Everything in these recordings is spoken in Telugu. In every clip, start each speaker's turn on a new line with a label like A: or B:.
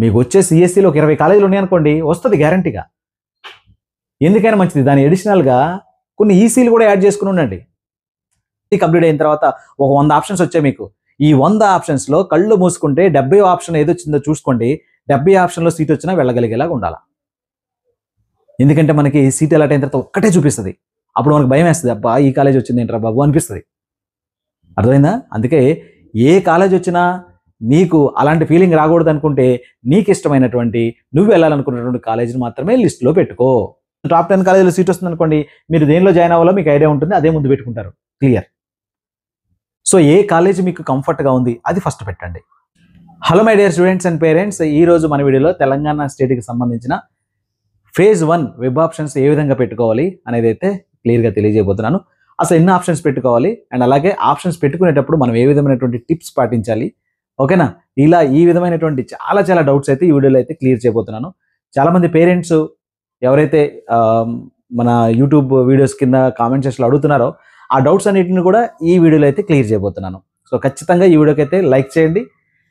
A: మీకు వచ్చే సిఎస్సిలో ఒక 20 కాలేజీలు ఉన్నాయనుకోండి, వస్తుంది గ్యారంటీగా. ఎందుకైనా మంచిది దాని అడిషనల్గా కొన్ని ఈసీలు కూడా యాడ్ చేసుకుని ఉండండి. కంప్లీట్ అయిన తర్వాత ఒక 100 ఆప్షన్స్ వచ్చాయి మీకు. ఈ 100 ఆప్షన్స్లో కళ్ళు మూసుకుంటే 70 ఆప్షన్ ఏదొచ్చిందో చూసుకోండి. 70 ఆప్షన్లో సీట్ వచ్చినా వెళ్ళగలిగేలాగా ఉండాలి. ఎందుకంటే మనకి సీట్ అలాట్ అయిన తర్వాత ఒక్కటే చూపిస్తుంది. అప్పుడు మనకు భయం వేస్తుంది, అబ్బా ఈ కాలేజ్ వచ్చింది ఏంట్రా బాబు అనిపిస్తుంది. అర్థమైందా? అందుకే ఏ కాలేజ్ వచ్చినా నీకు అలాంటి ఫీలింగ్ రాకూడదు అనుకుంటే నీకు ఇష్టమైనటువంటి నువ్వు వెళ్ళాలనుకున్నటువంటి కాలేజీని మాత్రమే లిస్టులో పెట్టుకో. టాప్ 10 కాలేజీలో సీట్ వస్తుంది అనుకోండి, మీరు దేనిలో జాయిన్ అవ్వాలో మీకు ఐడియా ఉంటుంది, అదే ముందు పెట్టుకుంటారు. క్లియర్. సో ఏ కాలేజ్ మీకు కంఫర్ట్గా ఉంది అది ఫస్ట్ పెట్టండి. Hello my dear students and parents, ఈరోజు మన వీడియోలో తెలంగాణ స్టేట్కి సంబంధించిన ఫేజ్ 1 వెబ్ ఆప్షన్స్ ఏ విధంగా పెట్టుకోవాలి అనేది అయితే క్లియర్గా తెలియజేయబోతున్నాను. అసలు ఎన్ని ఆప్షన్స్ పెట్టుకోవాలి అండ్ అలాగే ఆప్షన్స్ పెట్టుకునేటప్పుడు మనం ఏ విధమైనటువంటి టిప్స్ పాటించాలి, ఓకేనా? ఇలా ఈ విధమైనటువంటి చాలా డౌట్స్ అయితే ఈ వీడియోలో అయితే క్లియర్ చేయబోతున్నాను. చాలామంది పేరెంట్స్ ఎవరైతే మన యూట్యూబ్ వీడియోస్ కింద కామెంట్ సెక్షన్లో అడుగుతున్నారో ఆ డౌట్స్ అన్నిటిని కూడా ఈ వీడియోలో అయితే క్లియర్ చేయబోతున్నాను. సో ఖచ్చితంగా ఈ వీడియోకి అయితే లైక్ చేయండి.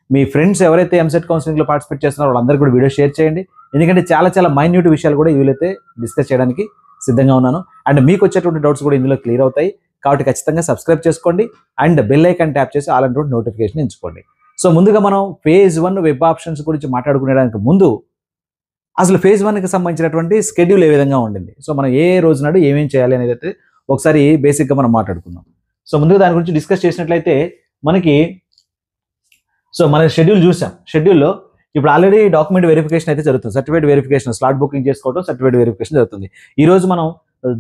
A: మీ ఫ్రెండ్స్ ఎవరైతే ఎంసెట్ కౌన్సిలింగ్లో పార్టిసిపేట్ చేస్తున్నారో వాళ్ళందరికీ కూడా వీడియో షేర్ చేయండి. ఎందుకంటే చాలా మైన్యూట్ విషయాలు కూడా ఈ వీడియో అయితే డిస్కస్ చేయడానికి సిద్ధంగా ఉన్నాను. అండ్ మీకు వచ్చేటువంటి డౌట్స్ కూడా ఇందులో క్లియర్ అవుతాయి. కాబట్టి ఖచ్చితంగా సబ్స్క్రైబ్ చేసుకోండి అండ్ బెల్ ఐకాన్ ట్యాప్ చేసి ఆల్ అండ్ నోటిఫికేషన్ ఎంచుకోండి. సో ముందుగా మనం ఫేజ్ 1 వెబ్ ఆప్షన్స్ గురించి మాట్లాడుకునేదానికి ముందు అసలు ఫేజ్ 1కి సంబంధించినటువంటి షెడ్యూల్ ఏ విధంగా ఉండింది, సో మనం ఏ రోజు నాడు ఏమేం చేయాలి అనేది అయితే ఒకసారి బేసిక్గా మనం మాట్లాడుకుందాం. సో ముందుగా దాని గురించి డిస్కస్ చేసినట్లయితే మనకి మన షెడ్యూల్ చూసాం. షెడ్యూల్లో ఇప్పుడు ఆల్రెడీ డాక్యుమెంట్ వెరిఫికేషన్ అయితే జరుగుతుంది. సర్టిఫికేట్ వెరిఫికేషన్, స్లాట్ బుకింగ్ చేసుకోవడం, సర్టిఫికేట్ వెరిఫికేషన్ జరుగుతుంది. ఈరోజు మనం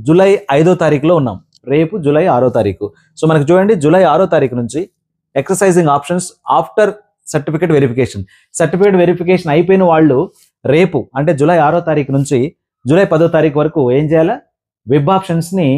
A: జూలై 5వ తారీఖులో ఉన్నాం. రేపు జూలై 6వ తారీఖు. సో మనకి చూడండి, జూలై 6వ తారీఖు నుంచి exercising options after certificate verification. Certificate verification అయిపోయిన వాళ్ళు రేపు అంటే జూలై 6వ తారీఖు నుంచి జూలై 10వ తారీఖు వరకు ఏం చేయాలా, వెబ్ ఆప్షన్స్ని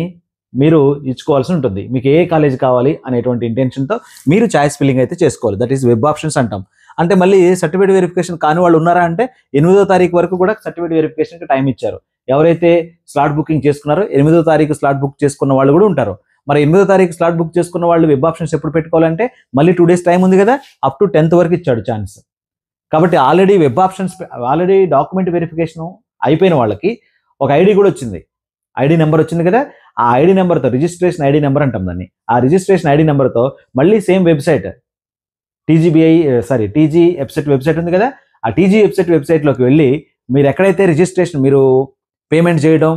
A: మీరు ఇచ్చుకోవాల్సి ఉంటుంది. మీకు ఏ కాలేజ్ కావాలి అనేటువంటి ఇంటెన్షన్తో మీరు చాయిస్ ఫిల్లింగ్ అయితే చేసుకోవాలి. దట్ ఈస్ వెబ్ ఆప్షన్స్ అంటాం. అంటే మళ్ళీ సర్టిఫికేట్ వెరిఫికేషన్ కాని వాళ్ళు ఉన్నారా అంటే 8వ తారీఖు వరకు కూడా సర్టిఫికేట్ వెరిఫికేషన్కి టైం ఇచ్చారు. ఎవరైతే స్లాట్ బుకింగ్ చేసుకున్నారో 8వ తారీఖు స్లాట్ బుక్ చేసుకున్న వాళ్ళు కూడా ఉంటారు. మరి 8వ తారీఖు స్లాట్ బుక్ చేసుకున్న వాళ్ళు వెబ్ ఆప్షన్స్ ఎప్పుడు పెట్టుకోవాలంటే మళ్ళీ 2 days టైం ఉంది కదా, అప్ టు 10th వరకు ఇచ్చాడు ఛాన్స్. కాబట్టి already web options already document verification అయిపోయిన వాళ్ళకి ఒక ఐడి కూడా వచ్చింది, ఐడి నెంబర్ వచ్చింది కదా. ఆ ఐడి నెంబర్తో రిజిస్ట్రేషన్ ఐడి నెంబర్ అంటాం దాన్ని. ఆ రిజిస్ట్రేషన్ ఐడి నెంబర్తో మళ్ళీ సేమ్ వెబ్సైట్ టీజీ వెబ్సైట్ ఉంది కదా, ఆ టీజీ వెబ్సైట్లోకి వెళ్ళి మీరు ఎక్కడైతే రిజిస్ట్రేషన్ మీరు పేమెంట్ చేయడం,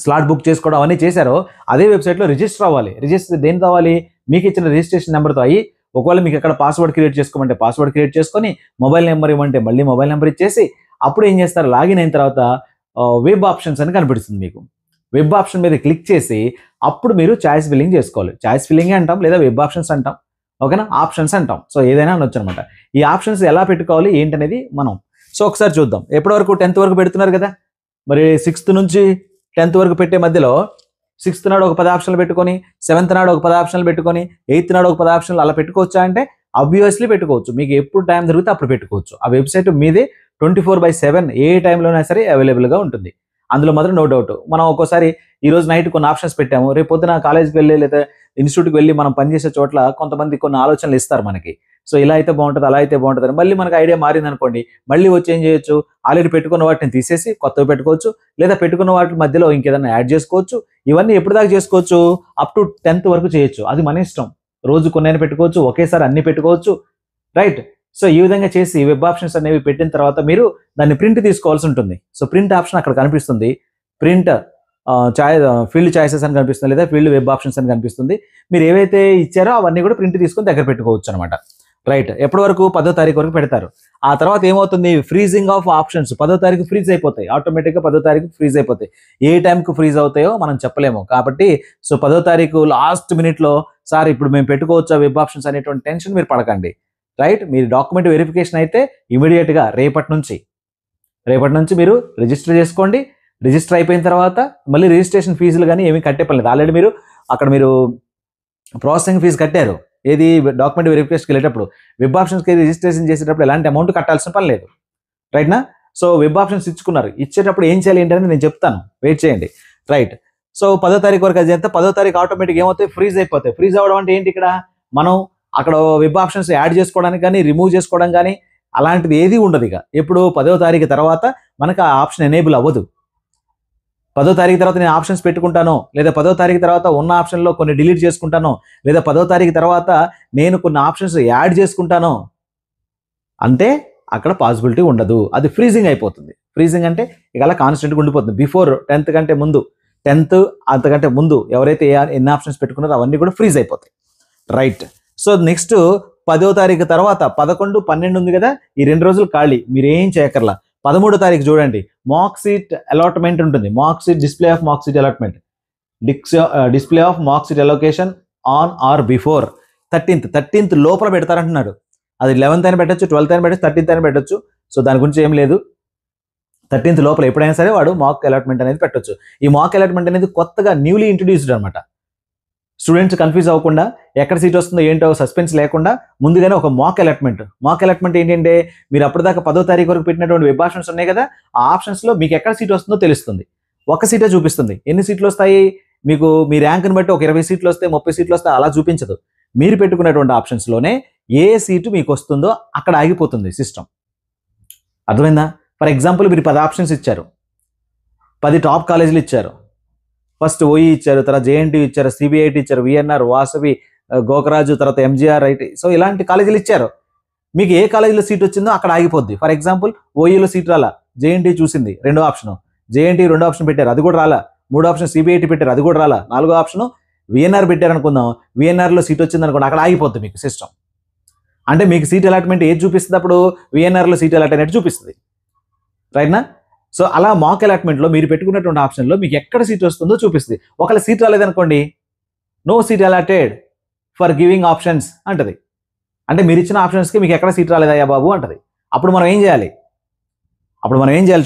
A: స్లాట్ బుక్ చేసుకోవడం అవన్నీ చేశారో అదే వెబ్సైట్లో రిజిస్టర్ అవ్వాలి. రిజిస్టర్ దేని అవ్వాలి, మీకు ఇచ్చిన రిజిస్ట్రేషన్ నెంబర్తో అయ్యి, ఒకవేళ మీకు ఎక్కడ పాస్వర్డ్ క్రియేట్ చేసుకోమంటే పాస్వర్డ్ క్రియేట్ చేసుకొని, మొబైల్ నెంబర్ ఇవ్వమంటే మళ్ళీ మొబైల్ నెంబర్ ఇచ్చేసి, అప్పుడు ఏం చేస్తారు, లాగిన్ అయిన తర్వాత వెబ్ ఆప్షన్స్ అని కనిపిస్తుంది మీకు. వెబ్ ఆప్షన్ మీద క్లిక్ చేసి అప్పుడు మీరు చాయిస్ ఫిల్లింగ్ చేసుకోవాలి. చాయిస్ ఫిల్లింగే అంటాం లేదా వెబ్ ఆప్షన్స్ అంటాం, ఓకేనా? ఆప్షన్స్ అంటాం. సో ఏదైనా అనొచ్చు అనమాట. ఈ ఆప్షన్స్ ఎలా పెట్టుకోవాలి ఏంటనేది మనం ఒకసారి చూద్దాం. ఎప్పటి వరకు 10th వరకు పెడుతున్నారు కదా, మరి 6th నుంచి 10th వరకు పెట్టే మధ్యలో 6th నాడు ఒక 10 ఆప్షన్లు పెట్టుకొని, 7th నాడు ఒక 10 ఆప్షన్లు పెట్టుకొని, 8th నాడు ఒక 10 ఆప్షన్లు అలా పెట్టుకోవచ్చా అంటే ఆబ్వియస్లీ పెట్టుకోవచ్చు. మీకు ఎప్పుడు టైం దొరికితే అప్పుడు పెట్టుకోవచ్చు. ఆ వెబ్సైట్ మీదే 24/7 ఏ టైంలోనైనా సరే అవైలబుల్గా ఉంటుంది. అందులో మాత్రం నో డౌట్. మనం ఒక్కోసారి ఈరోజు నైట్ కొన్ని ఆప్షన్స్ పెట్టాము, రేపు పొద్దున కాలేజ్కి వెళ్ళి లేదా ఇన్స్టిట్యూట్కి వెళ్ళి మనం పనిచేసే చోట్ల కొంతమంది కొన్ని ఆలోచనలు ఇస్తారు మనకి. సో ఇలా అయితే బాగుంటుంది, అలా అయితే బాగుంటుంది అని. మళ్ళీ మనకు ఐడియా మారింది అనుకోండి, మళ్ళీ వచ్చి ఏం చేయొచ్చు, ఆల్రెడీ పెట్టుకున్న వాటిని తీసేసి కొత్తవి పెట్టుకోవచ్చు, లేదా పెట్టుకున్న వాటి మధ్యలో ఇంకేదైనా యాడ్ చేసుకోవచ్చు. ఇవన్నీ ఎప్పుడు దాకా చేసుకోవచ్చు, అప్ టు 10th వరకు చేయొచ్చు. అది మన ఇష్టం. రోజు కొన్నైనా పెట్టుకోవచ్చు, ఒకేసారి అన్ని పెట్టుకోవచ్చు, రైట్? సో ఈ విధంగా చేసి వెబ్ ఆప్షన్స్ అనేవి పెట్టిన తర్వాత మీరు దాన్ని ప్రింట్ తీసుకోవాల్సి ఉంటుంది. సో ప్రింట్ ఆప్షన్ అక్కడ కనిపిస్తుంది. ప్రింట్ ఫీల్డ్ చాయిసెస్ అని కనిపిస్తుంది, లేదా ఫీల్డ్ వెబ్ ఆప్షన్స్ అని కనిపిస్తుంది. మీరు ఏవైతే ఇచ్చారో అవన్నీ కూడా ప్రింట్ తీసుకొని దగ్గర పెట్టుకోవచ్చు అనమాట, రైట్? ఎప్పటి వరకు 10వ తారీఖు వరకు పెడతారు. ఆ తర్వాత ఏమవుతుంది, ఫ్రీజింగ్ ఆఫ్ ఆప్షన్స్ 10వ తారీఖు ఫ్రీజ్ అయిపోతాయి. ఆటోమేటిక్గా 10వ తారీఖు ఫ్రీజ్ అయిపోతాయి. ఏ టైంకి ఫ్రీజ్ అవుతాయో మనం చెప్పలేము. కాబట్టి 10వ తారీఖు లాస్ట్ మినిట్లో సార్ ఇప్పుడు మేము పెట్టుకోవచ్చా వెబ్ ఆప్షన్స్ అనేటువంటి టెన్షన్ మీరు పడకండి, రైట్? మీరు డాక్యుమెంట్ వెరిఫికేషన్ అయితే ఇమీడియట్గా రేపటి నుంచి మీరు రిజిస్టర్ చేసుకోండి. రిజిస్టర్ అయిపోయిన తర్వాత మళ్ళీ రిజిస్ట్రేషన్ ఫీజులు కానీ ఏమీ కట్టే పని లేదు. ఆల్రెడీ మీరు అక్కడ ప్రాసెసింగ్ ఫీజు కట్టారు. ఏది డాక్యుమెంట్ వెరిఫికేషన్కి వెళ్ళేటప్పుడు, వెబ్ ఆప్షన్స్కి రిజిస్ట్రేషన్ చేసేటప్పుడు ఎలాంటి అమౌంట్ కట్టాల్సిన పని లేదు, రైట్నా? సో వెబ్ ఆప్షన్స్ ఇచ్చుకున్నారు. ఇచ్చేటప్పుడు ఏం చేయాలి ఏంటనేది నేను చెప్తాను, వెయిట్ చేయండి, రైట్? సో 10వ తారీఖు వరకు అది ఎంత, 10వ తారీఖు ఆటోమేటిక్ ఏమవుతాయి, ఫ్రీజ్ అయిపోతాయి. ఫ్రీజ్ అవ్వడం అంటే ఏంటి, ఇక్కడ మనం అక్కడ వెబ్ ఆప్షన్స్ యాడ్ చేసుకోవడానికి కానీ, రిమూవ్ చేసుకోవడం కానీ, అలాంటిది ఏది ఉండదు. ఇక ఎప్పుడు 10వ తారీఖు తర్వాత మనకు ఆ ఆప్షన్ ఎనేబుల్ అవ్వదు. 10వ తారీఖు తర్వాత నేను ఆప్షన్స్ పెట్టుకుంటాను, లేదా 10వ తారీఖు తర్వాత ఉన్న ఆప్షన్లో కొన్ని డిలీట్ చేసుకుంటాను, లేదా 10వ తారీఖు తర్వాత నేను కొన్ని ఆప్షన్స్ యాడ్ చేసుకుంటాను అంటే అక్కడ పాసిబిలిటీ ఉండదు. అది ఫ్రీజింగ్ అయిపోతుంది. ఫ్రీజింగ్ అంటే ఇక అలా కాన్స్టెంట్గా ఉండిపోతుంది. బిఫోర్ 10th కంటే ముందు, 10th అంతకంటే ముందు ఎవరైతే ఎన్ని ఆప్షన్స్ పెట్టుకున్నారో అవన్నీ కూడా ఫ్రీజ్ అయిపోతాయి. రైట్. సో నెక్స్ట్ 10వ తారీఖు తర్వాత 11, 12 ఉంది కదా, ఈ 2 రోజులు ఖాళీ, మీరు ఏం చేయక్కర్లా. 13వ తారీఖు చూడండి, మాక్ సీట్ అలాట్మెంట్ ఉంటుంది. Mock seat display of mock seat allotment, display of mock seat allocation on or before 13th లోపల పెడతారంటున్నాడు. అది 11th అయినా పెట్టచ్చు, 12th అయినా పెట్టచ్చు, 13th అయినా పెట్టచ్చు. సో దాని గురించి ఏం లేదు. 13th లోపల ఎప్పుడైనా సరే వాడు మాక్ అలాట్మెంట్ అనేది పెట్టచ్చు. ఈ మాక్ అలాట్మెంట్ అనేది కొత్తగా న్యూలీ ఇంట్రడ్యూస్డ్ అనమాట. స్టూడెంట్స్ కన్ఫ్యూజ్ అవ్వకుండా, ఎక్కడ సీట్ వస్తుందో ఏంటో సస్పెన్స్ లేకుండా ముందుగానే ఒక మాక్ అలాట్మెంట్. మాక్ అలాట్మెంట్ ఏంటంటే మీరు అప్పటిదాకా 10వ తారీఖు వరకు పెట్టినటువంటి వెబ్ ఆప్షన్స్ ఉన్నాయి కదా, ఆ ఆప్షన్స్లో మీకు ఎక్కడ సీట్ వస్తుందో తెలుస్తుంది. ఒక సీటే చూపిస్తుంది. ఎన్ని సీట్లు వస్తాయి మీకు, మీ ర్యాంక్ని బట్టి ఒక 20 సీట్లు వస్తాయి, 30 సీట్లు వస్తాయి, అలా చూపించదు. మీరు పెట్టుకున్నటువంటి ఆప్షన్స్లోనే ఏ సీటు మీకు వస్తుందో అక్కడ ఆగిపోతుంది సిస్టమ్. అర్థమైందా? ఫర్ ఎగ్జాంపుల్ మీరు 10 ఆప్షన్స్ ఇచ్చారు, 10 టాప్ కాలేజీలు ఇచ్చారు. ఫస్ట్ ఓఈ ఇచ్చారు, తర్వాత జేఎన్టీయూ ఇచ్చారు, సిబిఐటి ఇచ్చారు, విఎన్ఆర్, వాసవి, గోకరాజు, తర్వాత ఎంజీఆర్, ఐటీ. సో ఇలాంటి కాలేజీలు ఇచ్చారు. మీకు ఏ కాలేజీలో సీట్ వచ్చిందో అక్కడ ఆగిపోద్ది. ఫర్ ఎగ్జాంపుల్ ఓఈలో సీట్ రాలా, జేఎన్టీ చూసింది 2వ ఆప్షన్, జేఎన్టీ 2వ ఆప్షన్ పెట్టారు, అది కూడా రాలా. 3వ ఆప్షన్ సిబిఐటి పెట్టారు, అది కూడా రాలా. 4వ ఆప్షన్ విఎన్ఆర్ పెట్టారు అనుకుందాం, విఎన్ఆర్లో సీట్ వచ్చింది అనుకోండి, అక్కడ ఆగిపోద్ది మీకు సిస్టమ్. అంటే మీకు సీట్ అలాట్మెంట్ ఏది చూపిస్తుంది, అప్పుడు విఎన్ఆర్లో సీట్ అలాట్ అయినట్టు చూపిస్తుంది. రైట్నా? సో అలా మాక్ అలాట్మెంట్లో మీరు పెట్టుకున్నటువంటి ఆప్షన్లో మీకు ఎక్కడ సీట్ వస్తుందో చూపిస్తుంది. ఒకవేళ సీట్ రాలేదనుకోండి, no seat allotted for giving options అంటది. అంటే మీరు ఇచ్చిన ఆప్షన్స్కి మీకు ఎక్కడ సీట్ రాలేదయ్యా బాబు అంటది. అప్పుడు మనం ఏం చేయాలి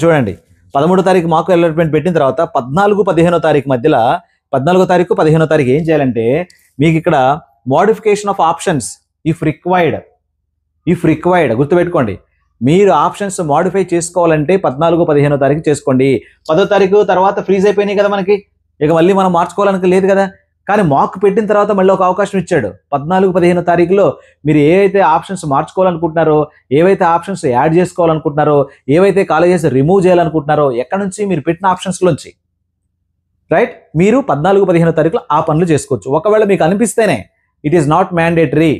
A: చూడండి. 13వ తారీఖు మాక్ అలాట్మెంట్ పెట్టిన తర్వాత 14, 15వ తారీఖు మధ్యలో, 14వ తారీఖు 15వ తారీఖు ఏం చేయాలంటే మీకు ఇక్కడ modification of options if required గుర్తుపెట్టుకోండి. మీరు ఆప్షన్స్ మోడిఫై చేసుకోవాలంటే 14, 15వ తారీఖు చేసుకోండి. 10వ తారీఖు తర్వాత ఫ్రీజ్ అయిపోయినాయి కదా మనకి, ఇక మళ్ళీ మనం మార్చుకోవాలని లేదు కదా. కానీ మాక్ పెట్టిన తర్వాత మళ్ళీ ఒక అవకాశం ఇచ్చాడు. 14, 15వ తారీఖులో మీరు ఏవైతే ఆప్షన్స్ మార్చుకోవాలనుకుంటున్నారో, ఏవైతే ఆప్షన్స్ యాడ్ చేసుకోవాలనుకుంటున్నారో, ఏవైతే కాలేజెస్ రిమూవ్ చేయాలనుకుంటున్నారో, ఎక్కడి నుంచి మీరు పెట్టిన ఆప్షన్స్లోంచి, రైట్, మీరు 14, 15వ తారీఖులో ఆ పనులు చేసుకోవచ్చు. ఒకవేళ మీకు అనిపిస్తేనే, ఇట్ ఈస్ నాట్ మ్యాండేటరీ.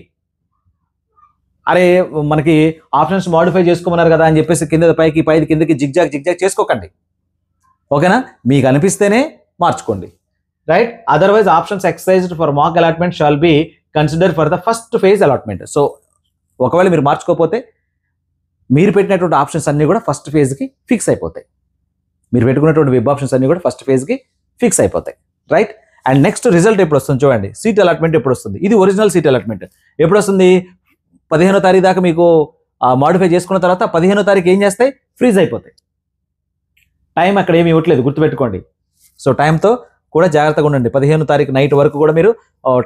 A: అరే మనకి ఆప్షన్స్ మోడిఫై చేసుకోమన్నారు కదా అని చెప్పేసి కింద పైకి కిందకి జిగ్జాగ్ చేసుకోకండి. ఓకేనా? మీకు అనిపిస్తేనే మార్చుకోండి. Right? Otherwise options exercised for mock allotment shall be consider for the first phase allotment. So ఒకవేళ మీరు మార్చుకోకపోతే మీరు పెట్టినటువంటి ఆప్షన్స్ అన్నీ కూడా ఫస్ట్ ఫేజ్కి ఫిక్స్ అయిపోతాయి. మీరు పెట్టుకున్నటువంటి వెబ్ ఆప్షన్స్ అన్నీ కూడా ఫస్ట్ ఫేజ్కి ఫిక్స్ అయిపోతాయి. రైట్? అండ్ నెక్స్ట్ రిజల్ట్ ఎప్పుడు వస్తుంది చూడండి. సీట్ అలాట్మెంట్ ఎప్పుడు వస్తుంది? ఇది ఒరిజినల్ సీట్ అలాట్మెంట్ ఎప్పుడు వస్తుంది? 15వ తారీఖు దాకా మీకు మాడిఫై చేసుకున్న తర్వాత 15వ తారీఖు ఏం చేస్తాయి? ఫ్రీజ్ అయిపోతాయి. టైం అక్కడ ఏమి ఇవ్వట్లేదు, గుర్తుపెట్టుకోండి. సో టైంతో కూడా జాగ్రత్తగా ఉండండి. 15వ తారీఖు నైట్ వరకు కూడా మీరు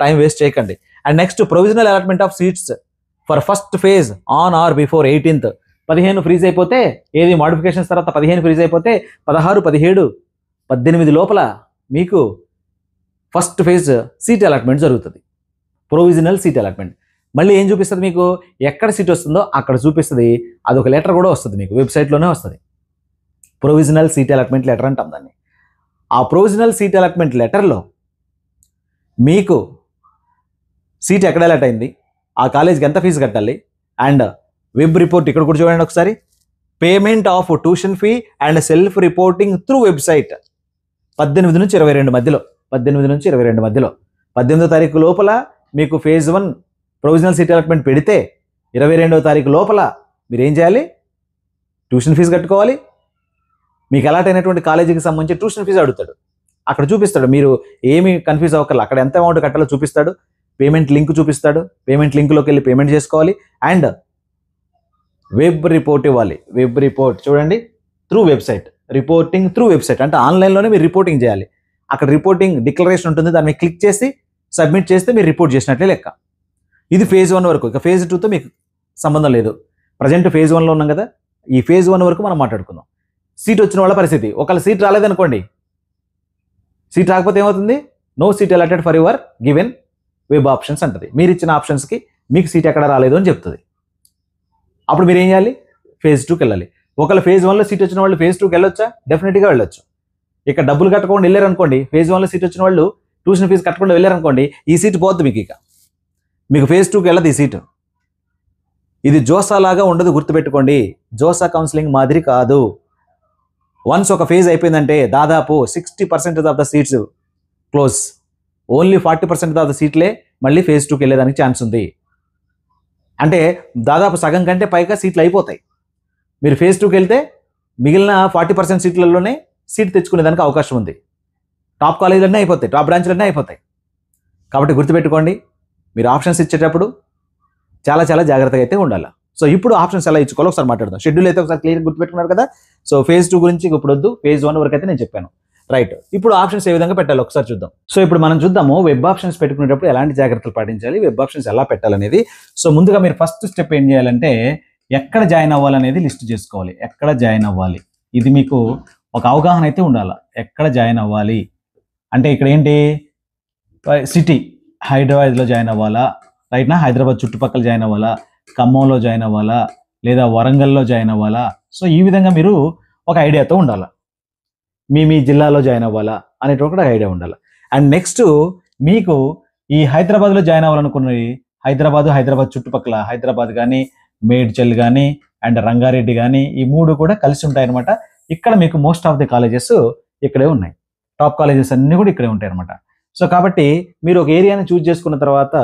A: టైం వేస్ట్ చేయకండి. And next provisional allotment of seats for first phase on or before 18th. 15 freeze అయిపోతే, ఏది మాడిఫికేషన్స్ తర్వాత 15 ఫ్రీజ్ అయిపోతే 16, 17, 18 లోపల మీకు ఫస్ట్ ఫేజ్ సీట్ అలాట్మెంట్ జరుగుతుంది. Provisional seat allotment. మళ్ళీ ఏం చూపిస్తుంది మీకు? ఎక్కడ సీట్ వస్తుందో అక్కడ చూపిస్తుంది. అదొక లెటర్ కూడా వస్తుంది మీకు, వెబ్సైట్లోనే వస్తుంది. ప్రొవిజనల్ సీట్ అలాట్మెంట్ లెటర్ అంటాం దాన్ని. ఆ ప్రొవిజనల్ సీట్ అలాట్మెంట్ లెటర్లో మీకు సీట్ ఎక్కడ అలాట్ అయింది, ఆ కాలేజ్కి ఎంత ఫీజు కట్టాలి, అండ్ వెబ్ రిపోర్ట్ ఇక్కడ కూడా చూడండి ఒకసారి. Payment of tuition fee and self reporting through website 18 నుంచి 22 మధ్యలో. 18వ తారీఖు లోపల మీకు ఫేజ్ 1 ప్రొవిజనల్ సీట్ అలాట్మెంట్ పెడితే 22వ తారీఖు లోపల మీరు ఏం చేయాలి? ట్యూషన్ ఫీజు కట్టుకోవాలి. మీకు అలాట్ అయినటువంటి కాలేజీకి సంబంధించి ట్యూషన్ ఫీజు అడుగుతాడు, అక్కడ చూపిస్తాడు. మీరు ఏమి కన్ఫ్యూజ్ అవ్వకల్లా, అక్కడ ఎంత అమౌంట్ కట్టాలో చూపిస్తాడు. పేమెంట్ లింక్ చూపిస్తాడు. పేమెంట్ లింక్లోకి వెళ్ళి పేమెంట్ చేసుకోవాలి. అండ్ వెబ్ రిపోర్ట్ ఇవ్వాలి. వెబ్ రిపోర్ట్ చూడండి, through website, reporting through website అంటే ఆన్లైన్లోనే మీరు రిపోర్టింగ్ చేయాలి. అక్కడ రిపోర్టింగ్ డిక్లరేషన్ ఉంటుంది, దాన్ని క్లిక్ చేసి సబ్మిట్ చేస్తే మీరు రిపోర్ట్ చేసినట్లే లెక్క. ఇది ఫేజ్ 1 వరకు. ఇక ఫేజ్ 2తో మీకు సంబంధం లేదు. ప్రజెంట్ ఫేజ్ 1లో ఉన్నాం కదా, ఈ ఫేజ్ 1 వరకు మనం మాట్లాడుకుందాం. సీట్ వచ్చిన వాళ్ళ పరిస్థితి. ఒకవేళ సీట్ రాలేదనుకోండి, సీట్ రాకపోతే ఏమవుతుంది? No seat allotted for your given web options అంటది. మీరు ఇచ్చిన ఆప్షన్స్కి మీకు సీట్ ఎక్కడ రాలేదు అని చెప్తుంది. అప్పుడు మీరు ఏం చేయాలి? ఫేజ్ 2కి వెళ్ళాలి. ఒకవేళ ఫేజ్ 1లో సీట్ వచ్చిన వాళ్ళు ఫేజ్ 2కి వెళ్ళొచ్చా? డెఫినెట్గా వెళ్ళొచ్చు. ఇక్కడ డబ్బులు కట్టకుండా వెళ్ళారనుకోండి, ఫేజ్ 1లో సీట్ వచ్చిన వాళ్ళు ట్యూషన్ ఫీజు కట్టకుండా వెళ్ళారనుకోండి, ఈ సీట్ పోద్ది మీకు. మీకు ఫేజ్ 2కి వెళ్ళదు ఈ సీటు. ఇది జోసా లాగా ఉండదు, గుర్తుపెట్టుకోండి. జోసా కౌన్సిలింగ్ మాదిరి కాదు. వన్స్ ఒక ఫేజ్ అయిపోయిందంటే దాదాపు 60% of the seats close. Only 40% of the సీట్లే మళ్ళీ ఫేజ్ 2కి వెళ్ళేదానికి ఛాన్స్ ఉంది. అంటే దాదాపు సగం కంటే పైగా సీట్లు అయిపోతాయి. మీరు ఫేజ్ 2కి వెళ్తే మిగిలిన 40% సీట్లలోనే సీట్ తెచ్చుకునేదానికి అవకాశం ఉంది. టాప్ కాలేజీలన్నీ అయిపోతాయి, టాప్ బ్రాంచ్లన్నీ అయిపోతాయి. కాబట్టి గుర్తుపెట్టుకోండి, మీరు ఆప్షన్స్ ఇచ్చేటప్పుడు చాలా చాలా జాగ్రత్తగా అయితే ఉండాలి. సో ఇప్పుడు ఆప్షన్స్ ఎలా ఇచ్చుకోవాలో ఒకసారి మాట్లాడదాం. షెడ్యూల్ అయితే ఒకసారి క్లియర్గా గుర్తుపెట్టుకున్నారు కదా. సో ఫేజ్ 2 గురించి ఇప్పుడు వద్దు, ఫేజ్ 1 వరకు అయితే నేను చెప్పాను. రైట్, ఇప్పుడు ఆప్షన్స్ ఏ విధంగా పెట్టాలి ఒకసారి చూద్దాం. సో ఇప్పుడు మనం చూద్దాము వెబ్ ఆప్షన్స్ పెట్టుకునేటప్పుడు ఎలాంటి జాగ్రత్తలు పాటించాలి, వెబ్ ఆప్షన్స్ ఎలా పెట్టాలనేది. సో ముందుగా మీరు ఫస్ట్ స్టెప్ ఏం చేయాలంటే ఎక్కడ జాయిన్ అవ్వాలనేది లిస్ట్ చేసుకోవాలి. ఎక్కడ జాయిన్ అవ్వాలి, ఇది మీకు ఒక అవగాహన అయితే ఉండాలి. ఎక్కడ జాయిన్ అవ్వాలి అంటే ఇక్కడ ఏంటి, సిటీ హైదరాబాద్లో జాయిన్ అవ్వాలా, రైట్నా, హైదరాబాద్ చుట్టుపక్కల జాయిన్ అవ్వాలా, ఖమ్మంలో జాయిన్ అవ్వాలా, లేదా వరంగల్లో జాయిన్ అవ్వాలా. సో ఈ విధంగా మీరు ఒక ఐడియాతో ఉండాలి. మీ జిల్లాలో జాయిన్ అవ్వాలా అనేటువంటి ఒక ఐడియా ఉండాలి. అండ్ నెక్స్ట్ మీకు ఈ హైదరాబాద్లో జాయిన్ అవ్వాలనుకున్నది హైదరాబాద్ చుట్టుపక్కల హైదరాబాద్ కానీ, మేడ్చల్ కానీ, అండ్ రంగారెడ్డి కానీ, ఈ 3 కూడా కలిసి ఉంటాయి అనమాట. ఇక్కడ మీకు మోస్ట్ ఆఫ్ ది కాలేజెస్ ఇక్కడే ఉన్నాయి. టాప్ కాలేజెస్ అన్నీ కూడా ఇక్కడే ఉంటాయి అనమాట. సో కాబట్టి మీరు ఒక ఏరియాని చూజ్ చేసుకున్న తర్వాత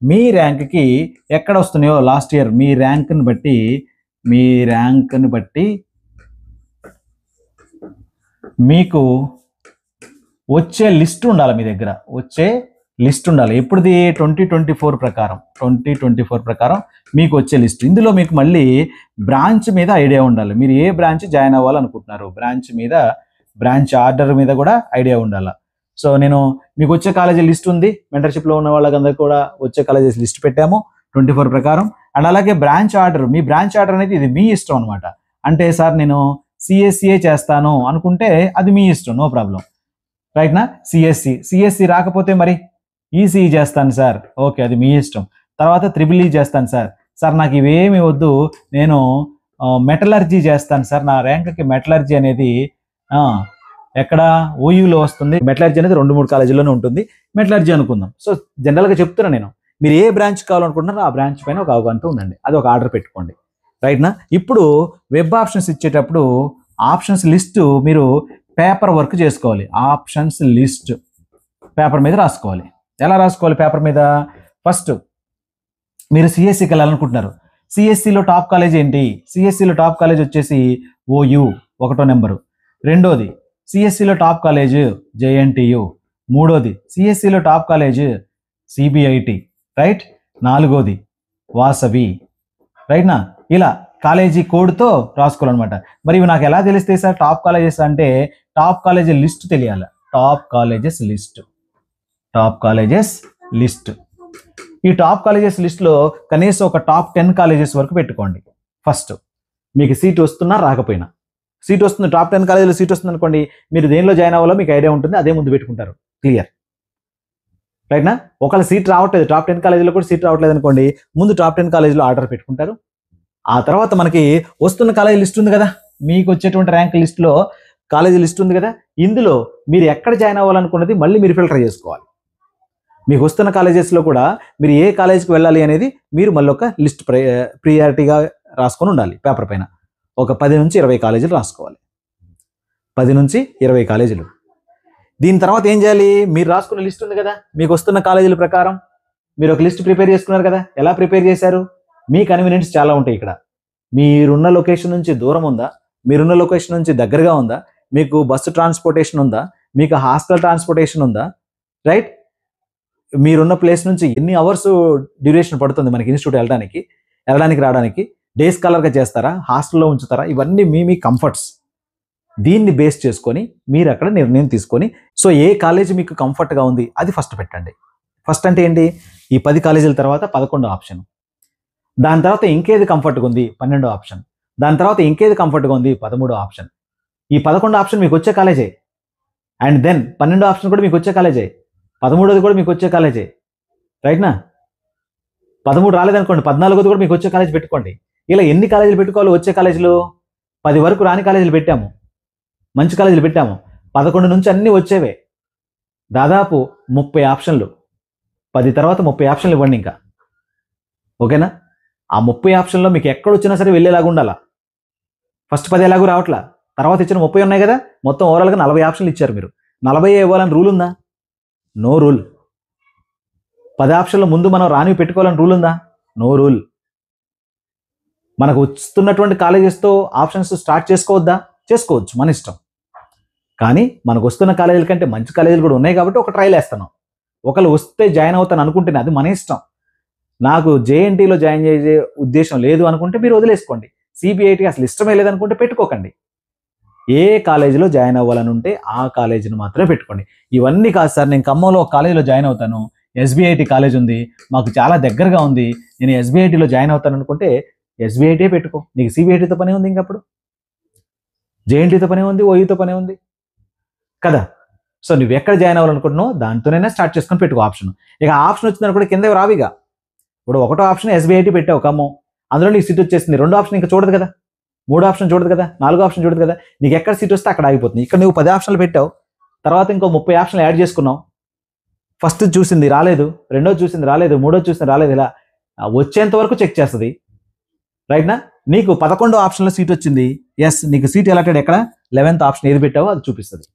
A: మీ ర్యాంక్కి ఎక్కడ వస్తున్నాయో లాస్ట్ ఇయర్ మీ ర్యాంక్ని బట్టి మీకు వచ్చే లిస్ట్ ఉండాలి. మీ దగ్గర వచ్చే లిస్ట్ ఉండాలి. ఎప్పుడుది 2024 ప్రకారం మీకు వచ్చే లిస్ట్. ఇందులో మీకు మళ్ళీ బ్రాంచ్ మీద ఐడియా ఉండాలి. మీరు ఏ బ్రాంచ్ జాయిన్ అవ్వాలనుకుంటున్నారు, బ్రాంచ్ ఆర్డర్ మీద కూడా ఐడియా ఉండాలి. సో నేను మీకు వచ్చే కాలేజీ లిస్ట్ ఉంది, మెంటర్షిప్లో ఉన్న వాళ్ళందరికీ కూడా వచ్చే కాలేజెస్ లిస్ట్ పెట్టాము 24 ప్రకారం. అండ్ అలాగే బ్రాంచ్ ఆర్డర్, మీ బ్రాంచ్ ఆర్డర్ అనేది ఇది మీ ఇష్టం అనమాట. అంటే సార్ నేను సిఎస్సిఏ చేస్తాను అనుకుంటే అది మీ ఇష్టం, నో ప్రాబ్లం, రైట్నా. సిఎస్సి రాకపోతే మరి ఈసీఈ చేస్తాను సార్, ఓకే, అది మీ ఇష్టం. తర్వాత ట్రిపుల్ ఈ చేస్తాను సార్ నాకు ఇవేమి వద్దు, నేను మెటలర్జీ చేస్తాను సార్, నా ర్యాంక్కి మెటలర్జీ అనేది ఎక్కడ ఓయూలో వస్తుంది. మెటలర్జీ అనేది 2-3 కాలేజీల్లోనే ఉంటుంది, మెటలర్జీ అనుకుందాం. సో జనరల్గా చెప్తున్నా నేను, మీరు ఏ బ్రాంచ్ కావాలనుకుంటున్నారో ఆ బ్రాంచ్ పైన ఒక అవగాహనతో ఉండండి, అది ఒక ఆర్డర్ పెట్టుకోండి, రైట్నా. ఇప్పుడు వెబ్ ఆప్షన్స్ ఇచ్చేటప్పుడు ఆప్షన్స్ లిస్టు మీరు పేపర్ వర్క్ చేసుకోవాలి. ఆప్షన్స్ లిస్ట్ పేపర్ మీద రాసుకోవాలి. ఎలా రాసుకోవాలి పేపర్ మీద? ఫస్ట్ మీరు సిఎస్సికి వెళ్ళాలనుకుంటున్నారు, సిఎస్సిలో టాప్ కాలేజ్ ఏంటి? సిఎస్సిలో టాప్ కాలేజ్ వచ్చేసి ఓయూ 1వ నెంబరు. రెండోది సిఎస్సిలో టాప్ కాలేజ్ జేఎన్టీయు. మూడోది సిఎస్సిలో టాప్ కాలేజ్ సిబిఐటి, రైట్. నాలుగోది వాసవి, రైట్నా. ఇలా కాలేజీ కోడ్తో రాసుకోవాలన్నమాట. మరి ఇవి నాకు ఎలా తెలుస్తాయి సార్ టాప్ కాలేజెస్ అంటే? టాప్ కాలేజీ లిస్ట్ తెలియాలి. Top colleges list. ఈ టాప్ కాలేజెస్ లిస్ట్లో కనీసం ఒక టాప్ 10 కాలేజెస్ వరకు పెట్టుకోండి. ఫస్ట్ మీకు సీట్ వస్తున్నా రాకపోయినా, సీట్ వస్తుంది, టాప్ 10 కాలేజీలో సీట్ వస్తుంది అనుకోండి, మీరు దేనిలో జాయిన్ అవ్వాలో మీకు ఐడియా ఉంటుంది, అదే ముందు పెట్టుకుంటారు. క్లియర్, రైట్నా. ఒకవేళ సీట్ రావట్లేదు, టాప్ 10 కాలేజీలో కూడా సీట్ రావట్లేదు అనుకోండి, ముందు టాప్ 10 కాలేజీలో ఆర్డర్ పెట్టుకుంటారు. ఆ తర్వాత మనకి వస్తున్న కాలేజీ లిస్ట్ ఉంది కదా, మీకు వచ్చేటువంటి ర్యాంక్ లిస్ట్లో కాలేజీ లిస్ట్ ఉంది కదా, ఇందులో మీరు ఎక్కడ జాయిన్ అవ్వాలనుకున్నది మళ్ళీ మీరు ఫిల్టర్ చేసుకోవాలి. మీకు వస్తున్న కాలేజెస్లో కూడా మీరు ఏ కాలేజీకి వెళ్ళాలి అనేది మీరు మళ్ళీ ఒక లిస్ట్ ప్రియారిటీగా రాసుకొని ఉండాలి పేపర్ పైన. ఒక 10 నుంచి 20 కాలేజీలు రాసుకోవాలి. 10 నుంచి 20 కాలేజీలు. దీని తర్వాత ఏం చేయాలి? మీరు రాసుకున్న లిస్ట్ ఉంది కదా, మీకు వస్తున్న కాలేజీల ప్రకారం మీరు ఒక లిస్ట్ ప్రిపేర్ చేసుకున్నారు కదా. ఎలా ప్రిపేర్ చేశారు? మీ కన్వీనియన్స్ చాలా ఉంటాయి ఇక్కడ. మీరున్న లొకేషన్ నుంచి దూరం ఉందా, మీరున్న లొకేషన్ నుంచి దగ్గరగా ఉందా, మీకు బస్సు ట్రాన్స్పోర్టేషన్ ఉందా, మీకు హాస్టల్ ట్రాన్స్పోర్టేషన్ ఉందా, రైట్. మీరున్న ప్లేస్ నుంచి ఎన్ని అవర్స్ డ్యూరేషన్ పడుతుంది మనకి ఇన్స్టిట్యూట్ వెళ్ళడానికి రావడానికి, డే స్కాలర్గా చేస్తారా, హాస్టల్లో ఉంచుతారా, ఇవన్నీ మీ కంఫర్ట్స్. దీన్ని బేస్ చేసుకొని మీరు అక్కడ నిర్ణయం తీసుకొని, సో ఏ కాలేజీ మీకు కంఫర్ట్గా ఉంది అది ఫస్ట్ పెట్టండి. ఫస్ట్ అంటే ఏంటి? ఈ 10 కాలేజీల తర్వాత 11వ ఆప్షన్, దాని తర్వాత ఇంకేది కంఫర్ట్గా ఉంది 12వ ఆప్షన్, దాని తర్వాత ఇంకేది కంఫర్ట్గా ఉంది 13వ ఆప్షన్. ఈ 11వ ఆప్షన్ మీకు వచ్చే కాలేజే, అండ్ దెన్ 12వ ఆప్షన్ కూడా మీకు వచ్చే కాలేజే, 13వది కూడా మీకు వచ్చే కాలేజే, రైట్నా. 13 రాలేదనుకోండి, 14వది కూడా మీకు వచ్చే కాలేజ్ పెట్టుకోండి. ఇలా ఎన్ని కాలేజీలు పెట్టుకోవాలి? వచ్చే కాలేజీలు 10 వరకు రాని కాలేజీలు పెట్టాము, మంచి కాలేజీలు పెట్టాము. 11 నుంచి అన్నీ వచ్చేవే. దాదాపు 30 ఆప్షన్లు. 10 తర్వాత 30 ఆప్షన్లు ఇవ్వండి ఇంకా. ఓకేనా? ఆ 30 ఆప్షన్లో మీకు ఎక్కడొచ్చినా సరే వెళ్ళేలాగా ఉండాలా. ఫస్ట్ 10 ఎలాగూ రావట్లా, తర్వాత ఇచ్చిన 30 ఉన్నాయి కదా, మొత్తం ఓవరాల్గా 40 ఆప్షన్లు ఇచ్చారు మీరు. 40 ఇవ్వాలని రూల్ ఉందా? No rule. 10 ఆప్షన్ల ముందు మనం రానివి పెట్టుకోవాలని రూల్ ఉందా? No rule. మనకు వస్తున్నటువంటి కాలేజెస్తో ఆప్షన్స్ స్టార్ట్ చేసుకోవద్దా? చేసుకోవచ్చు, మన ఇష్టం. కానీ మనకు వస్తున్న కాలేజీల కంటే మంచి కాలేజీలు కూడా ఉన్నాయి కాబట్టి ఒక ట్రయల్ వేస్తున్నాం. ఒకళ్ళు వస్తే జాయిన్ అవుతాను అనుకుంటేనే అది మన ఇష్టం. నాకు జేఎన్టీలో జాయిన్ చేసే ఉద్దేశం లేదు అనుకుంటే మీరు వదిలేసుకోండి. సిబిఐటి అసలు ఇష్టమే లేదనుకుంటే పెట్టుకోకండి. ఏ కాలేజీలో జాయిన్ అవ్వాలని ఉంటే ఆ కాలేజీని మాత్రమే పెట్టుకోండి. ఇవన్నీ కాదు సార్, నేను ఖమ్మంలో ఒక కాలేజీలో జాయిన్ అవుతాను, ఎస్బిఐటి కాలేజ్ ఉంది, మాకు చాలా దగ్గరగా ఉంది, నేను ఎస్బిఐటిలో జాయిన్ అవుతాను అనుకుంటే ఎస్బిఐటే పెట్టుకో. నీకు సిబిఐటితో పని ఉంది, ఇంకప్పుడు జేఎన్టీతో పని ఉంది, ఓయూతో పని ఉంది కదా. సో నువ్వు ఎక్కడ జాయిన్ అవ్వాలనుకుంటున్నావు దాంతోనైనా స్టార్ట్ చేసుకొని పెట్టుకో ఆప్షన్. ఇక ఆప్షన్ వచ్చిందని కూడా కింద రావిగా. ఇప్పుడు ఒకటో ఆప్షన్ ఎస్బిఐటి పెట్టావు ఖమ్మం, అందులో నీకు సీట్ వచ్చేసింది. రెండో ఆప్షన్ ఇంకా చూడదు కదా, మూడో ఆప్షన్ చూడదు కదా, నాలుగో ఆప్షన్ చూడదు కదా. నీకు ఎక్కడ సీట్ వస్తే అక్కడ ఆగిపోతుంది. ఇక్కడ నువ్వు 10 ఆప్షన్లు పెట్టావు, తర్వాత ఇంకో 30 ఆప్షన్లు యాడ్ చేసుకున్నావు. ఫస్ట్ చూసింది రాలేదు, రెండోది చూసింది రాలేదు, మూడోది చూసింది రాలేదు, ఇలా వచ్చేంత వరకు చెక్ చేస్తుంది. రైట్నా? నీకు 11వ ఆప్షన్లో సీట్ వచ్చింది, ఎస్ నీకు సీట్ అలాటెడ్ ఎక్కడ, 11th ఆప్షన్ ఏది పెట్టావో అది చూపిస్తుంది.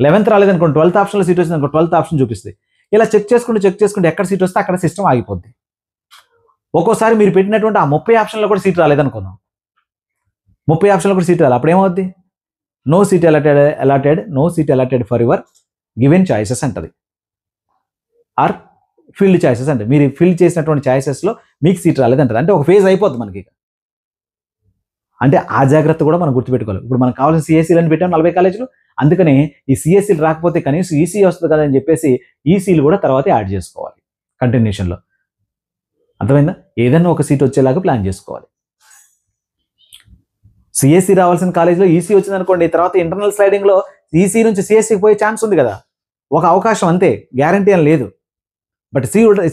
A: 11th రాలేదనుకోండి, 12th ఆప్షన్లో సీట్ వచ్చింది అనుకో, 12th ఆప్షన్ చూపిస్తుంది. ఇలా చెక్ చేసుకుంటూ ఎక్కడ సీట్ వస్తే అక్కడ సిస్టమ్ ఆగిపోద్ది. ఒక్కోసారి మీరు పెట్టినటువంటి ఆ 30 ఆప్షన్లో కూడా సీట్ రాలేదనుకుందాం, 30 ఆప్షన్లో కూడా సీట్ రాలి, అప్పుడు ఏమవుద్ది? No seat allotted no seat allotted for your given choices అంటది, ఆర్ ఫిల్డ్ చాయిసెస్ అంటే మీరు ఫిల్ చేసినటువంటి చాయిసెస్లో మీకు సీట్ రాలేదంటది. అంటే ఒక ఫేజ్ అయిపోద్ది మనకి. అంటే ఆ జాగ్రత్త కూడా మనం గుర్తుపెట్టుకోవాలి. ఇప్పుడు మనకు కావాల్సిన సిఎస్సీలని పెట్టాం 40 కాలేజీలు, అందుకని ఈ సిఎస్సీలు రాకపోతే కనీసం ఈసీ వస్తుంది కదా అని చెప్పేసి ఈసీలు కూడా తర్వాత యాడ్ చేసుకోవాలి కంటిన్యూషన్లో. అర్థమైందా? ఏదైనా ఒక సీట్ వచ్చేలాగా ప్లాన్ చేసుకోవాలి. సిఎస్సీ రావాల్సిన కాలేజీలో ఈసీ వచ్చింది అనుకోండి, తర్వాత ఇంటర్నల్ స్లైడింగ్లో ఈసీ నుంచి సిఎస్సీకి పోయే ఛాన్స్ ఉంది కదా, ఒక అవకాశం అంతే, గ్యారంటీ అని లేదు. బట్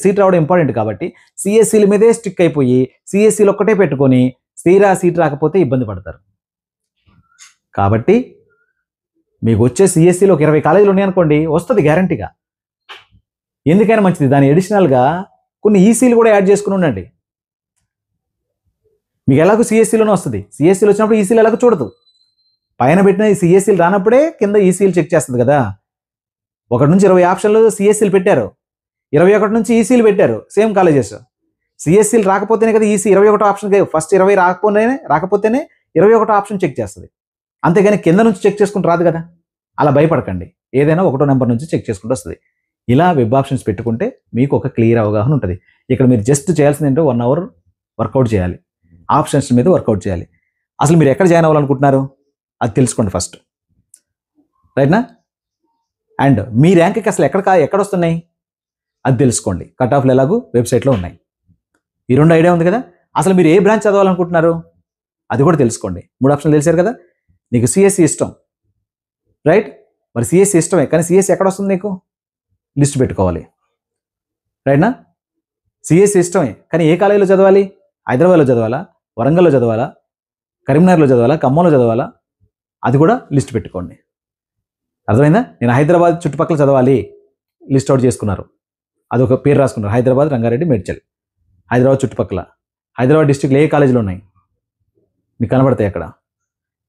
A: సీట్ రావడం ఇంపార్టెంట్ కాబట్టి సిఎస్సీల మీదే స్టిక్ అయిపోయి సిఎస్సీలు ఒక్కటే పెట్టుకొని తీరా సీట్ రాకపోతే ఇబ్బంది పడతారు. కాబట్టి మీకు వచ్చే సిఎస్సీలో ఒక 20 కాలేజీలు ఉన్నాయనుకోండి, వస్తుంది గ్యారంటీగా. ఎందుకైనా మంచిది, దాని అడిషనల్గా కొన్ని ఈసీలు కూడా యాడ్ చేసుకుని ఉండండి. మీకు ఎలాగో సిఎస్సీలోనే వస్తుంది, సిఎస్సీలు వచ్చినప్పుడు ఈసీలు ఎలాగో చూడదు. పైన పెట్టిన ఈ సిఎస్సీలు రానప్పుడే కింద ఈసీలు చెక్ చేస్తుంది కదా. 1 నుంచి 20 ఆప్షన్లు సిఎస్సీలు పెట్టారు, 21 నుంచి ఈసీలు పెట్టారు, సేమ్ కాలేజెస్. సిఎస్సీలు రాకపోతేనే కదా ఈసీ 21 ఆప్షన్, ఫస్ట్ 20 రాకపోతేనే 21 ఆప్షన్ చెక్ చేస్తుంది. అంతేగాని కింద నుంచి చెక్ చేసుకుంటూ రాదు కదా. అలా భయపడకండి, ఏదైనా 1వ నెంబర్ నుంచి చెక్ చేసుకుంటూ వస్తుంది. ఇలా వెబ్ ఆప్షన్స్ పెట్టుకుంటే మీకు ఒక క్లియర్ అవగాహన ఉంటుంది. ఇక్కడ మీరు జస్ట్ చేయాల్సింది ఏంటో 1 అవర్ వర్కౌట్ చేయాలి, ఆప్షన్స్ మీద వర్కౌట్ చేయాలి. అసలు మీరు ఎక్కడ జాయిన్ అవ్వాలనుకుంటున్నారు అది తెలుసుకోండి ఫస్ట్, రైట్నా? అండ్ మీ ర్యాంక్కి అసలు ఎక్కడ వస్తున్నాయి అది తెలుసుకోండి. కట్ ఆఫ్లు ఎలాగూ వెబ్సైట్లో ఉన్నాయి. ఈ 2 ఐడియా ఉంది కదా. అసలు మీరు ఏ బ్రాంచ్ చదవాలనుకుంటున్నారు అది కూడా తెలుసుకోండి. 3 ఆప్షన్లు తెలిసారు కదా. నీకు సిఎస్సి ఇష్టం, రైట్? మరి సిఎస్సి ఇష్టమే, కానీ సిఎస్సి ఎక్కడ వస్తుంది నీకు లిస్ట్ పెట్టుకోవాలి, రైట్నా? సిఎస్సి ఇష్టమే, కానీ ఏ కాలేజీలో చదవాలి? హైదరాబాద్లో చదవాలా, వరంగల్లో చదవాలా, కరీంనగర్లో చదవాలా, ఖమ్మంలో చదవాలా, అది కూడా లిస్ట్ పెట్టుకోండి. అర్థమైందా? నేను హైదరాబాద్ చుట్టుపక్కల చదవాలి, లిస్ట్ అవుట్ చేసుకున్నారు, అదొక పేరు రాసుకున్నారు, హైదరాబాద్, రంగారెడ్డి, మేడ్చల్. హైదరాబాద్ చుట్టుపక్కల హైదరాబాద్ డిస్ట్రిక్ట్లో ఏ కాలేజీలు ఉన్నాయి మీకు కనబడతాయి అక్కడ.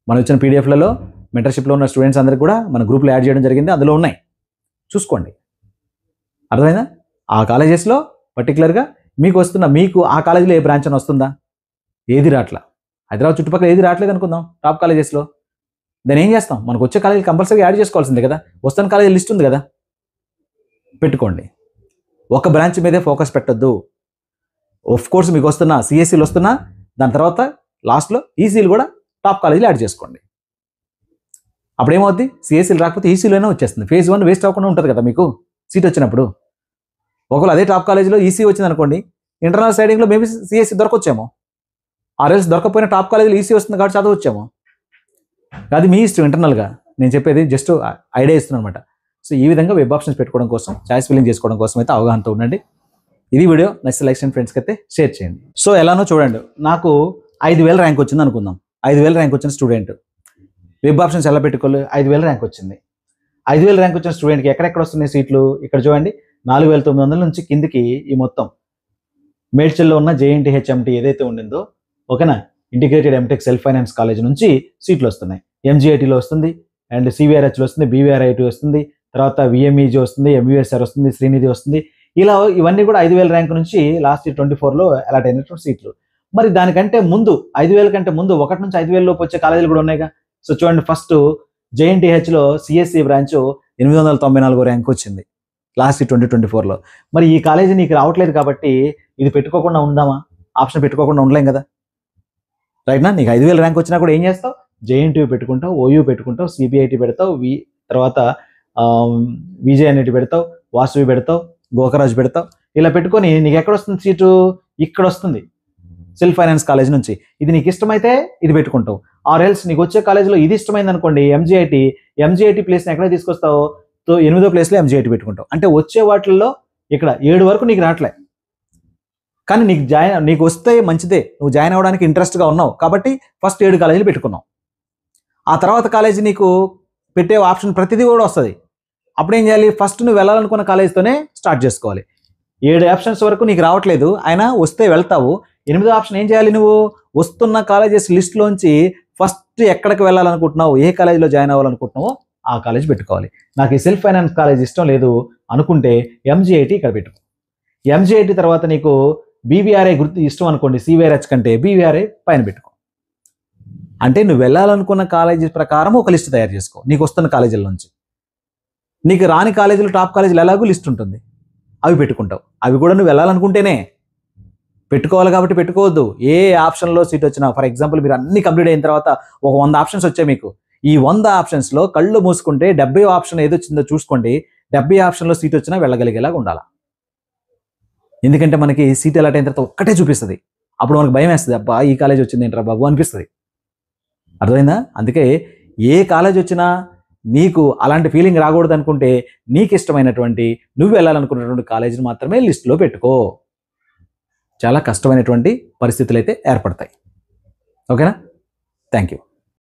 A: మనం ఇచ్చిన పీడిఎఫ్లలో మెంటర్షిప్లో ఉన్న స్టూడెంట్స్ అందరికీ కూడా మన గ్రూప్లో యాడ్ చేయడం జరిగింది, అందులో ఉన్నాయి, చూసుకోండి. అర్థమైందా? ఆ కాలేజెస్లో పర్టికులర్గా మీకు ఆ కాలేజీలో ఏ బ్రాంచ్ అని వస్తుందా, ఏది రాట్లా, హైదరాబాద్ చుట్టుపక్కల ఏది రావట్లేదు అనుకుందాం టాప్ కాలేజెస్లో, దాన్ని ఏం చేస్తాం? మనకు వచ్చే కాలేజీ కంపల్సరీ యాడ్ చేసుకోవాల్సిందే కదా. వస్తున్న కాలేజీ లిస్ట్ ఉంది కదా, పెట్టుకోండి. ఒక బ్రాంచ్ మీదే ఫోకస్ పెట్టద్దు. ఆఫ్ కోర్స్ మీకు వస్తున్న సిఎస్సీలు వస్తున్నా, దాని తర్వాత లాస్ట్లో ఈసీలు కూడా టాప్ కాలేజీలు యాడ్ చేసుకోండి. అప్పుడు ఏమవుద్ది? సిఎస్సీలు రాకపోతే ఈసీలోనే వచ్చేస్తుంది. ఫేజ్ 1 వేస్ట్ అవ్వకుండా ఉంటుంది కదా మీకు సీట్ వచ్చినప్పుడు. ఒకవేళ అదే టాప్ కాలేజీలో ఈసీ వచ్చింది అనుకోండి, ఇంటర్నల్ సైడింగ్లో మేబీ సిఎస్సీ దొరకొచ్చేమో, ఆర్ఎల్స్ దొరకపోయినా టాప్ కాలేజీలో ఈసీ వస్తుంది కాబట్టి చదవచ్చేమో. అది మీ ఇష్టం. ఇంటర్నల్గా నేను చెప్పేది జస్ట్ ఐడియా ఇస్తున్నాను అనమాట. సో ఈ విధంగా వెబ్ ఆప్షన్స్ పెట్టుకోవడం కోసం, చాయిస్ ఫిల్లింగ్ చేసుకోవడం కోసం అయితే అవగాహనతో ఉండండి. ఇది వీడియో నచ్చితే లైక్ చేయండి, ఫ్రెండ్స్కి అయితే షేర్ చేయండి. సో ఎలానో చూడండి, నాకు 5,000 ర్యాంక్ వచ్చింది అనుకుందాం. 5,000 ర్యాంక్ వచ్చిన స్టూడెంట్ వెబ్ ఆప్షన్స్ ఎలా పెట్టుకోవాలి? 5,000 ర్యాంక్ వచ్చింది. 5,000 ర్యాంక్ వచ్చిన స్టూడెంట్కి ఎక్కడెక్కడ వస్తున్నాయి సీట్లు? ఇక్కడ చూడండి, 4,900 నుంచి కిందికి ఈ మొత్తం మేడ్చల్లో ఉన్న JNTH-MT ఏదైతే ఉండిందో, ఓకేనా, integrated MTech self finance college నుంచి సీట్లు వస్తున్నాయి. MGITలో వస్తుంది, అండ్ CVRHలో వస్తుంది, BVRIT వస్తుంది, తర్వాత VMEG వస్తుంది, MUSR వస్తుంది, శ్రీనిధి వస్తుంది. ఇలా ఇవన్నీ కూడా 5,000 ర్యాంక్ నుంచి లాస్ట్ ఇయర్ 24లో అలాట్ అయినటువంటి సీట్లు. మరి దానికంటే ముందు 5,000 కంటే ముందు 1 నుంచి 5,000 లోపు వచ్చే కాలేజీలు కూడా ఉన్నాయిగా. సో చూడండి, ఫస్ట్ JNTHలో CSE బ్రాంచ్ 894 ర్యాంక్ వచ్చింది లాస్ట్ 2024లో. మరి ఈ కాలేజీ నీకు రావట్లేదు కాబట్టి ఇది పెట్టుకోకుండా ఉందామా? ఆప్షన్ పెట్టుకోకుండా ఉండలేం కదా, రైట్నా? నీకు 5,000 ర్యాంక్ వచ్చినా కూడా ఏం చేస్తావు? JNTU పెట్టుకుంటావు, OU పెట్టుకుంటావు, CBIT పెడతావు, తర్వాత VJNIT పెడతావు, వాసవి పెడతావు, గోకరాజు పెడతావు. ఇలా పెట్టుకొని నీకు ఎక్కడ వస్తుంది సీటు? ఇక్కడ వస్తుంది, సెల్ఫ్ ఫైనాన్స్ కాలేజ్ నుంచి. ఇది నీకు ఇష్టమైతే ఇది పెట్టుకుంటావు. ఆర్ ఎల్స్ నీకు వచ్చే కాలేజీలో ఇది ఇష్టమైంది అనుకోండి, MGIT ప్లేస్ని ఎక్కడ తీసుకొస్తావు? 8వ ప్లేస్లో MGIT పెట్టుకుంటావు. అంటే వచ్చే వాటిల్లో ఇక్కడ 7 వరకు నీకు రావట్లే, కానీ నీకు వస్తే మంచిదే, నువ్వు జాయిన్ అవ్వడానికి ఇంట్రెస్ట్గా ఉన్నావు కాబట్టి ఫస్ట్ 7 కాలేజీలు పెట్టుకున్నావు. ఆ తర్వాత కాలేజీ నీకు పెట్టే ఆప్షన్ ప్రతిదీ కూడా వస్తుంది. అప్పుడు ఏం చేయాలి? ఫస్ట్ నువ్వు వెళ్ళాలనుకున్న కాలేజీతోనే స్టార్ట్ చేసుకోవాలి. 7 ఆప్షన్స్ వరకు నీకు రావట్లేదు, అయినా వస్తే వెళ్తావు. 8వ ఆప్షన్ ఏం చేయాలి? నువ్వు వస్తున్న కాలేజెస్ లిస్ట్లోంచి ఫస్ట్ ఎక్కడికి వెళ్ళాలనుకుంటున్నావు, ఏ కాలేజీలో జాయిన్ అవ్వాలనుకుంటున్నావో ఆ కాలేజ్ పెట్టుకోవాలి. నాకు ఈ సెల్ఫ్ ఫైనాన్స్ కాలేజ్ ఇష్టం లేదు అనుకుంటే MGIT ఇక్కడ పెట్టుకో. MGIT తర్వాత నీకు BVRI గుర్తు ఇష్టం అనుకోండి, CVRH కంటే BVRI పైన పెట్టుకో. అంటే నువ్వు వెళ్ళాలనుకున్న కాలేజీ ప్రకారం ఒక లిస్ట్ తయారు చేసుకో నీకు వస్తున్న కాలేజీల నుంచి. నీకు రాని కాలేజీలు, టాప్ కాలేజీలు ఎలాగో లిస్ట్ ఉంటుంది, అవి పెట్టుకుంటావు. అవి కూడా నువ్వు వెళ్ళాలనుకుంటేనే పెట్టుకోవాలి కాబట్టి పెట్టుకోవద్దు. ఏ ఆప్షన్లో సీట్ వచ్చినా, ఫర్ ఎగ్జాంపుల్ మీరు అన్ని కంప్లీట్ అయిన తర్వాత ఒక 100 ఆప్షన్స్ వచ్చాయి మీకు. ఈ 100 ఆప్షన్స్లో కళ్ళు మూసుకుంటే 70 ఆప్షన్ ఏదొచ్చిందో చూసుకోండి. 70 ఆప్షన్లో సీట్ వచ్చినా వెళ్ళగలిగేలాగా ఉండాలి. ఎందుకంటే మనకి సీట్ అలాట్ అయిన తర్వాత ఒక్కటే చూపిస్తుంది, అప్పుడు మనకు భయం వేస్తుంది, అబ్బా ఈ కాలేజ్ వచ్చింది ఏంట్రా బాబు అనిపిస్తుంది. అర్థమైందా? అందుకే ఏ కాలేజ్ వచ్చినా నీకు అలాంటి ఫీలింగ్ రాకూడదు అనుకుంటే నీకు ఇష్టమైనటువంటి, నువ్వు వెళ్ళాలనుకున్నటువంటి కాలేజీని మాత్రమే లిస్టులో పెట్టుకో. చాలా కష్టమైనటువంటి పరిస్థితులు అయితే ఏర్పడతాయి. ఓకేనా? Thank you.